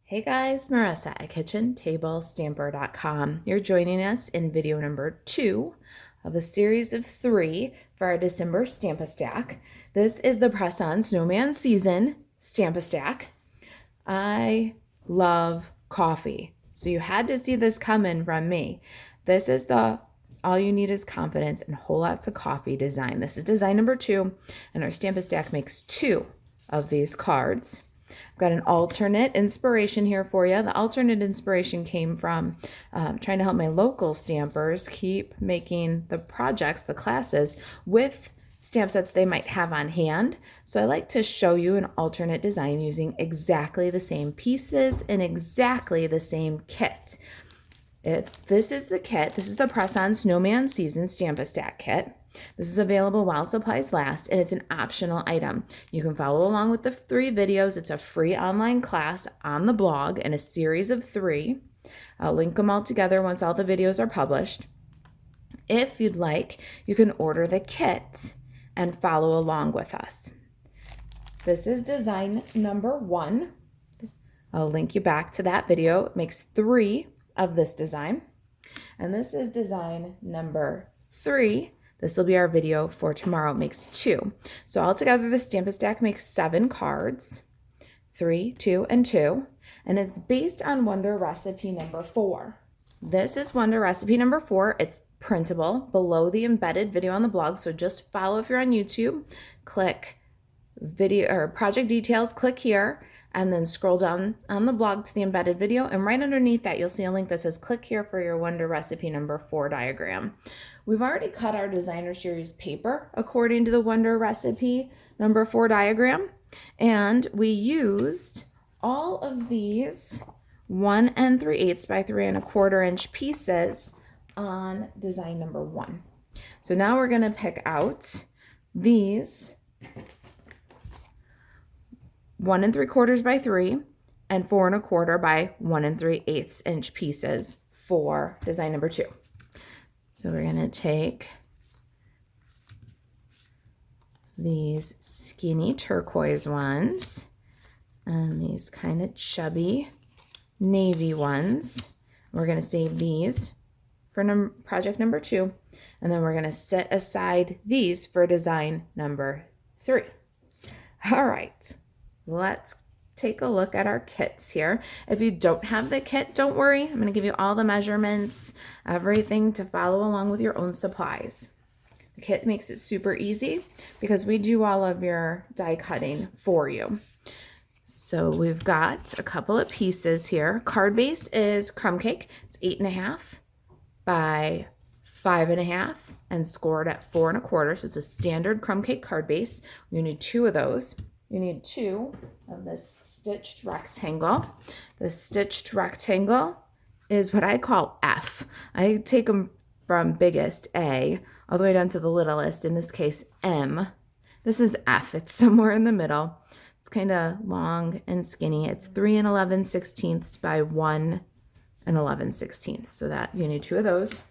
Hey guys, Marissa at KitchenTableStamper.com. You're joining us in video number 2 of a series of 3 for our December Stamp-A-Stack. This is the press-on Snowman season Stamp-A-Stack. I love coffee, so you had to see this coming from me. This is the all you need is confidence and whole lots of coffee design. This is design number 2, and our Stamp-A-Stack makes 2 of these cards. I've got an alternate inspiration here for you. The alternate inspiration came from trying to help my local stampers keep making the projects, the classes, with stamp sets they might have on hand. So I like to show you an alternate design using exactly the same pieces and exactly the same kit. If this is the kit, this is the Press-On Snowman Season Stamp-A-Stack kit. This is available while supplies last, and it's an optional item. You can follow along with the 3 videos. It's a free online class on the blog in a series of 3. I'll link them all together once all the videos are published. If you'd like, you can order the kit and follow along with us. This is design number 1. I'll link you back to that video. It makes 3 of this design. And this is design number 3. This will be our video for tomorrow. It makes 2. So altogether, the Stamp-A-Stack makes 7 cards, 3, 2, and 2, and it's based on Wonder Recipe number 4. This is Wonder Recipe number 4. It's printable below the embedded video on the blog, so just follow if you're on YouTube. Click video or project details, click here, and then scroll down on the blog to the embedded video, and right underneath that you'll see a link that says click here for your Wonder Recipe number 4 diagram. We've already cut our designer series paper according to the Wonder Recipe number 4 diagram, and we used all of these 1 3/8 by 3 1/4 inch pieces on design number 1. So now we're going to pick out these 1 3/4 by 3 and 4 1/4 by 1 3/8 inch pieces for design number 2. So we're going to take these skinny turquoise ones and these kind of chubby navy ones. We're going to save these for project number 2, and then we're going to set aside these for design number 3. All right, let's take a look at our kits here. If you don't have the kit, don't worry. I'm going to give you all the measurements, everything to follow along with your own supplies. The kit makes it super easy because we do all of your die cutting for you. So we've got a couple of pieces here. Card base is crumb cake. It's 8 1/2 by 5 1/2 and scored at 4 1/4. So it's a standard crumb cake card base. You need 2 of those. You need 2 of this stitched rectangle. The stitched rectangle is what I call F. I take them from biggest A all the way down to the littlest, in this case M. This is F. It's somewhere in the middle. It's kind of long and skinny. It's 3 11/16 by 1 11/16. So that you need 2 of those.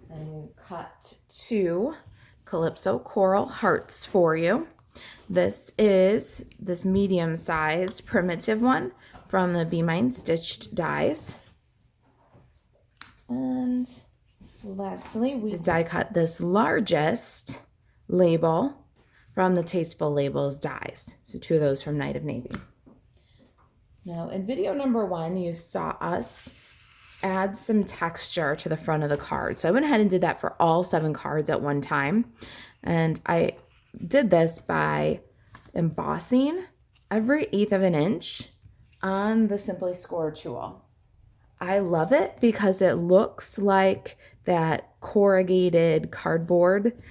And you cut 2 Calypso Coral Hearts for you. This is this medium-sized primitive one from the Be Mine Stitched dies. And lastly, we die cut this largest label from the Tasteful Labels dies. So 2 of those from Night of Navy. Now in video number 1, you saw us add some texture to the front of the card. So I went ahead and did that for all 7 cards at one time. And I did this by embossing every 1/8 of an inch on the Simply Score tool. I love it because it looks like that corrugated cardboard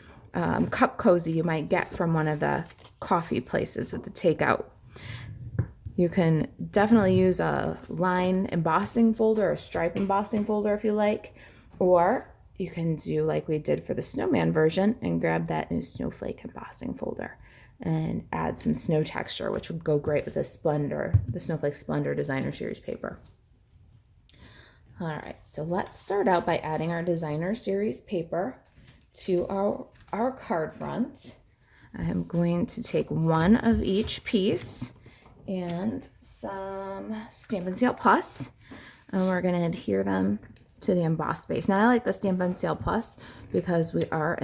cup cozy you might get from one of the coffee places with the takeout. You can definitely use a line embossing folder or a stripe embossing folder if you like, or you can do like we did for the Snowman version and grab that new snowflake embossing folder and add some snow texture, which would go great with the Snowflake Splendor Designer Series paper. All right, so let's start out by adding our Designer Series paper to our card front. I'm going to take 1 of each piece and some Stampin' Sale Plus, and we're going to adhere them to the embossed base. Now I like the Stampin' Sale Plus because we are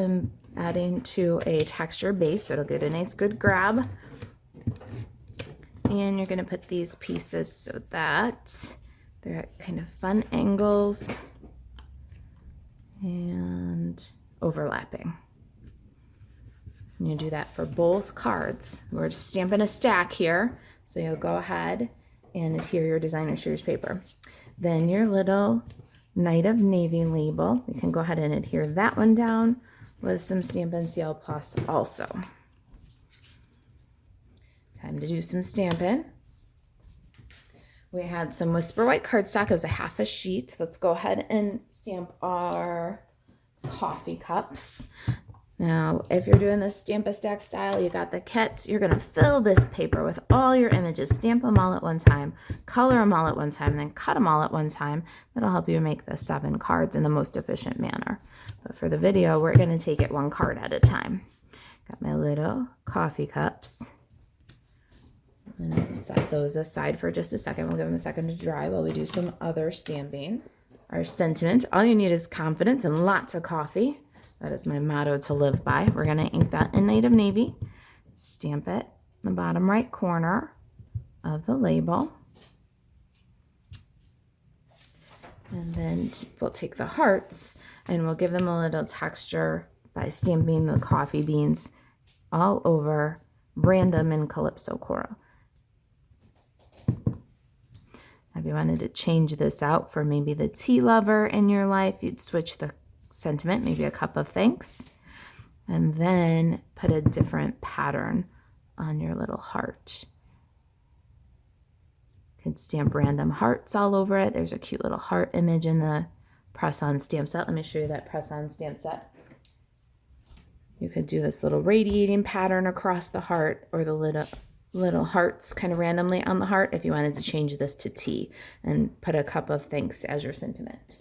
adding to a texture base, so it'll get a nice good grab. And you're going to put these pieces so that they're at kind of fun angles and overlapping. And you do that for both cards. We're stamping a stack here, so you'll go ahead and adhere your designer series paper. Then your little Night of Navy label, you can go ahead and adhere that one down with some Stampin' Sale Plus also. Time to do some stamping. We had some Whisper White cardstock. It was a half a sheet. Let's go ahead and stamp our coffee cups. Now, if you're doing this Stamp-A-Stack style, you got the kit, you're gonna fill this paper with all your images, stamp them all at one time, color them all at one time, and then cut them all at one time. That'll help you make the 7 cards in the most efficient manner. But for the video, we're gonna take it 1 card at a time. Got my little coffee cups. I'm gonna set those aside for just a second. We'll give them a second to dry while we do some other stamping. Our sentiment, all you need is confidence and lots of coffee. That is my motto to live by. We're going to ink that in Night of Navy. Stamp it in the bottom right corner of the label. And then we'll take the hearts and we'll give them a little texture by stamping the coffee beans all over random and Calypso coral. If you wanted to change this out for maybe the tea lover in your life, you'd switch the sentiment, maybe a cup of thanks, and then put a different pattern on your little heart. You could stamp random hearts all over it. There's a cute little heart image in the press-on stamp set. Let me show you that press-on stamp set. You could do this little radiating pattern across the heart, or the little hearts kind of randomly on the heart if you wanted to change this to tea and put a cup of thanks as your sentiment.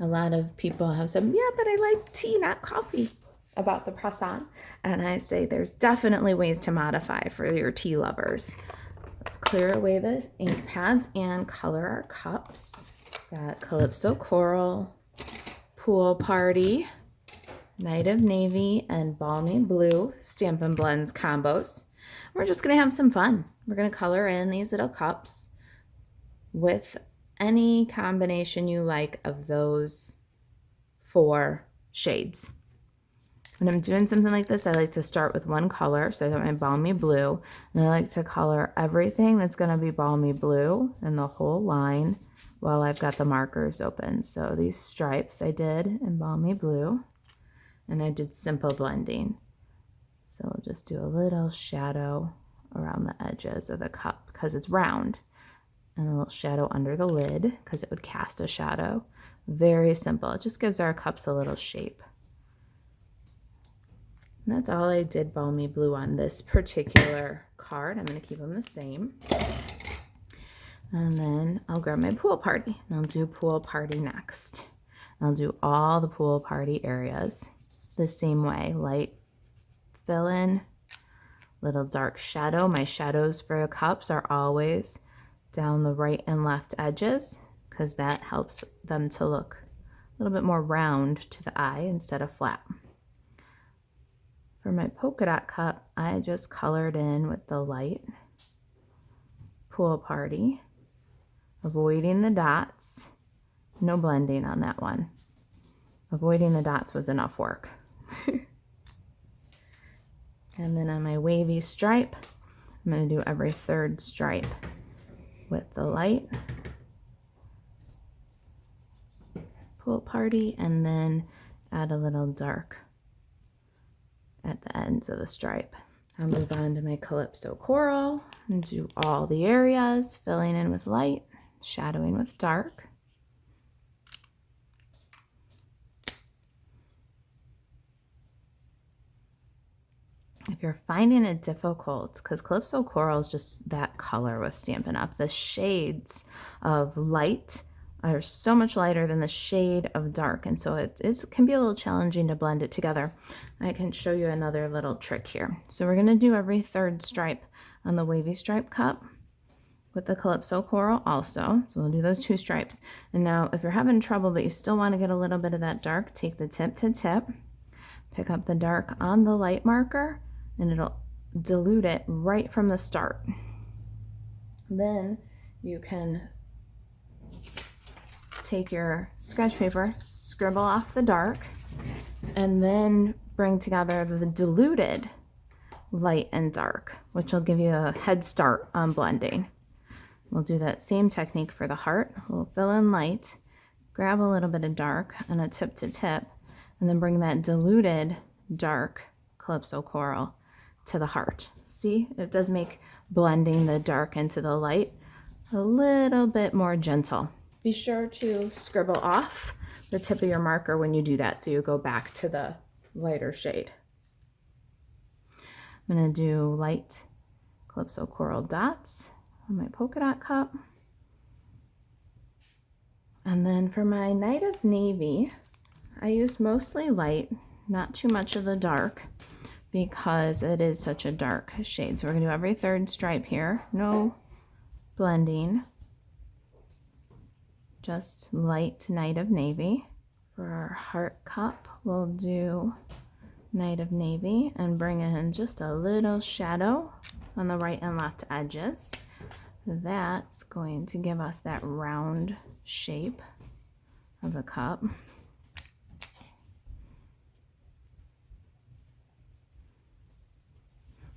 A lot of people have said, yeah, but I like tea, not coffee, about the press-on. And I say there's definitely ways to modify for your tea lovers. Let's clear away the ink pads and color our cups. Got Calypso Coral, Pool Party, Night of Navy, and Balmy Blue Stampin' Blends combos. We're just going to have some fun. We're going to color in these little cups with any combination you like of those 4 shades. When I'm doing something like this, I like to start with one color. So I got my Balmy Blue, and I like to color everything that's going to be Balmy Blue in the whole line while I've got the markers open. So these stripes I did in Balmy Blue, and I did simple blending. So I'll just do a little shadow around the edges of the cup because it's round. And a little shadow under the lid because it would cast a shadow. Very simple. It just gives our cups a little shape. And that's all I did Balmy Blue on this particular card. I'm going to keep them the same. And then I'll grab my Pool Party. And I'll do Pool Party next. I'll do all the Pool Party areas the same way. Light fill in, little dark shadow. My shadows for cups are always down the right and left edges because that helps them to look a little bit more round to the eye instead of flat. For my polka dot cup, I just colored in with the light Pool Party, avoiding the dots. No blending on that one. Avoiding the dots was enough work. And then on my wavy stripe, I'm going to do every 3rd stripe with the light Pool Party, and then add a little dark at the ends of the stripe. I'll move on to my Calypso Coral and do all the areas, filling in with light, shadowing with dark. If you're finding it difficult, because Calypso Coral is just that color with Stampin' Up, the shades of light are so much lighter than the shade of dark, and so it can be a little challenging to blend it together. I can show you another little trick here. So we're going to do every third stripe on the wavy stripe cup with the Calypso Coral also. So we'll do those 2 stripes. And now if you're having trouble but you still want to get a little bit of that dark, take the tip to tip, pick up the dark on the light marker, and it'll dilute it right from the start. Then you can take your scratch paper, scribble off the dark, and then bring together the diluted light and dark, which will give you a head start on blending. We'll do that same technique for the heart. We'll fill in light, grab a little bit of dark on a tip to tip, and then bring that diluted dark Calypso Coral to the heart. See, it does make blending the dark into the light a little bit more gentle. Be sure to scribble off the tip of your marker when you do that, so you go back to the lighter shade. I'm going to do light Calypso Coral dots on my polka dot cup. And then for my Night of Navy, I used mostly light, not too much of the dark, because it is such a dark shade. So we're going to do every third stripe here. No blending. Just light Night of Navy. For our heart cup, we'll do Night of Navy and bring in just a little shadow on the right and left edges. That's going to give us that round shape of the cup.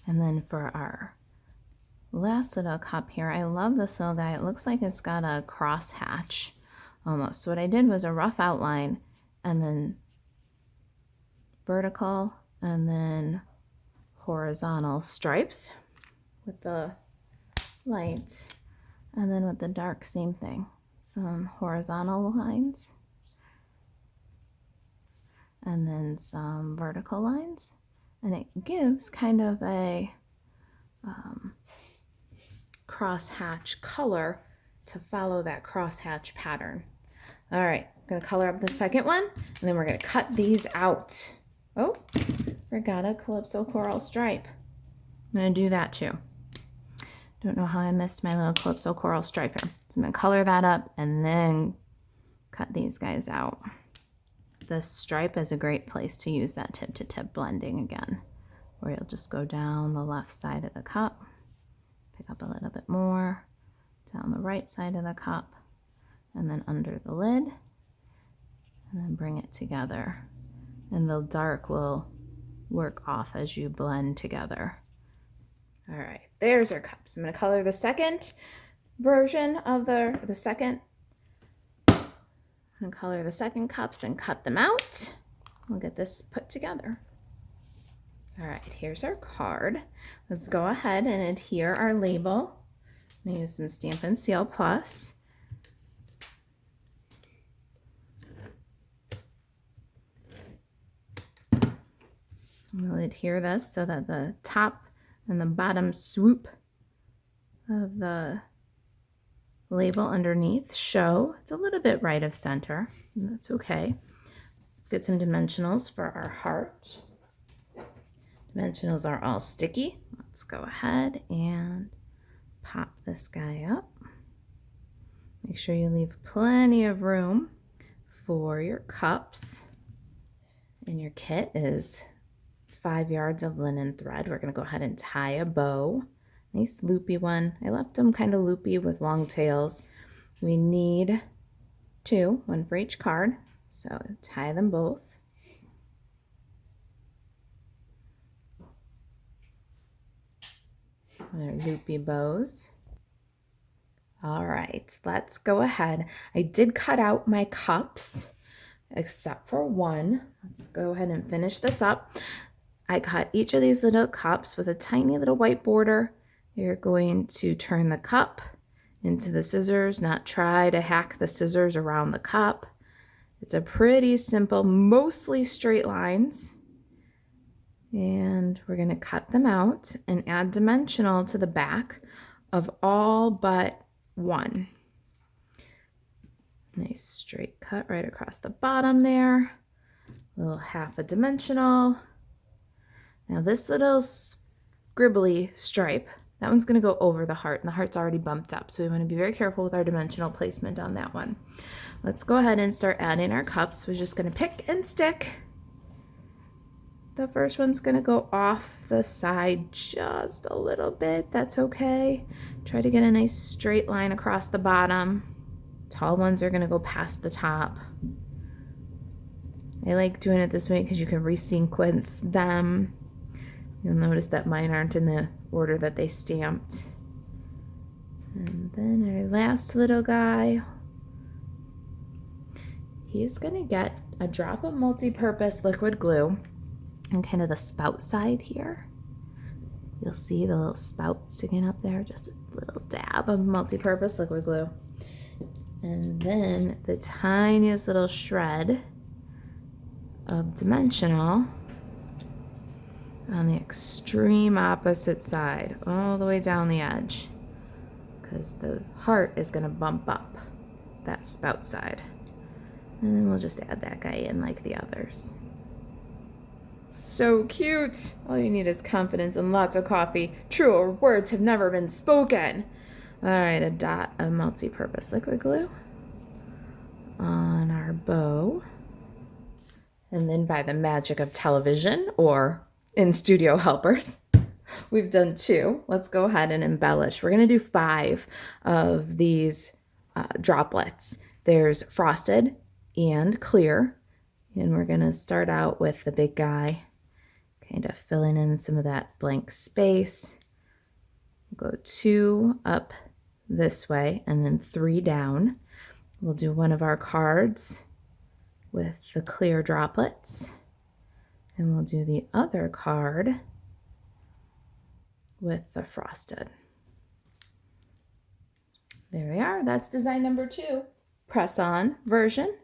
And then for our last little cup here, I love this little guy. It looks like it's got a cross hatch almost. So what I did was a rough outline and then vertical and then horizontal stripes with the light, and then with the dark, same thing. Some horizontal lines and then some vertical lines, and it gives kind of a crosshatch color to follow that crosshatch pattern. All right, I'm gonna color up the second one, and then we're gonna cut these out. Oh, forgot a Calypso Coral stripe. I'm gonna do that too. Don't know how I missed my little Calypso Coral stripe here. So I'm gonna color that up and then cut these guys out. This stripe is a great place to use that tip to tip blending again, where you'll just go down the left side of the cup, pick up a little bit more, down the right side of the cup, and then under the lid, and then bring it together. And the dark will work off as you blend together. All right, there's our cups. I'm gonna color the second version of the second. And color the second cups and cut them out. We'll get this put together. All right, here's our card. Let's go ahead and adhere our label. I'm gonna use some Stampin' Seal Plus. We'll adhere this so that the top and the bottom swoop of the label underneath show. It's a little bit right of center, and that's okay. Let's get some dimensionals for our heart. Dimensionals are all sticky. Let's go ahead and pop this guy up. Make sure you leave plenty of room for your cups. And your kit is 5 yards of linen thread. We're going to go ahead and tie a bow. Nice loopy one. I left them kind of loopy with long tails. We need 2, 1 for each card. So tie them both. They're loopy bows. All right, let's go ahead. I did cut out my cups, except for one. Let's go ahead and finish this up. I cut each of these little cups with a tiny little white border. You're going to turn the cup into the scissors, not try to hack the scissors around the cup. It's a pretty simple, mostly straight lines. And we're going to cut them out and add dimensional to the back of all but one. Nice straight cut right across the bottom there. A little half a dimensional. Now this little scribbly stripe, that one's going to go over the heart, and the heart's already bumped up, so we want to be very careful with our dimensional placement on that one. Let's go ahead and start adding our cups. We're just going to pick and stick. The first one's going to go off the side just a little bit. That's okay. Try to get a nice straight line across the bottom. Tall ones are going to go past the top. I like doing it this way because you can resequence them. You'll notice that mine aren't in the order that they stamped. And then our last little guy, he's going to get a drop of multi-purpose liquid glue and kind of the spout side here. You'll see the little spout sticking up there, just a little dab of multi-purpose liquid glue. And then the tiniest little shred of dimensional on the extreme opposite side, all the way down the edge, because the heart is going to bump up that spout side. And then we'll just add that guy in like the others. So cute! All you need is confidence and lots of coffee. Truer words have never been spoken. All right, a dot of multi-purpose liquid glue on our bow. And then by the magic of television or in studio helpers, we've done 2. Let's go ahead and embellish. We're going to do 5 of these droplets. There's frosted and clear. And we're going to start out with the big guy, kind of filling in some of that blank space. Go 2 up this way and then 3 down. We'll do one of our cards with the clear droplets, and we'll do the other card with the frosted. There we are. That's design number 2, press on version.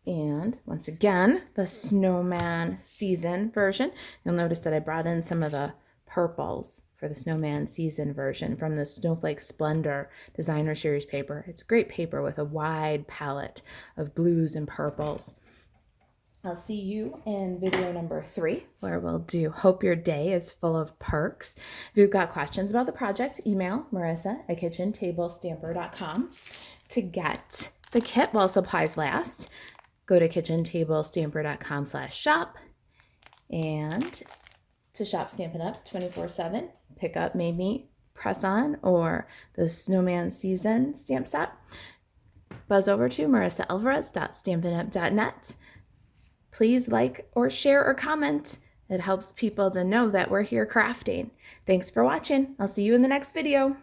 And once again, the Snowman season version. You'll notice that I brought in some of the purples for the Snowman season version from the Snowflake Splendor designer series paper. It's a great paper with a wide palette of blues and purples. I'll see you in video number 3, where we'll do Hope Your Day is Full of Perks. If you've got questions about the project, email marisa@kitchentablestamper.com. To get the kit while supplies last, go to kitchentablestamper.com/shop, and to shop Stampin' Up 24/7, pick up maybe press on or the Snowman season stamp set. Buzz over to marisaalvarez.stampinup.net. Please like or share or comment. It helps people to know that we're here crafting. Thanks for watching. I'll see you in the next video.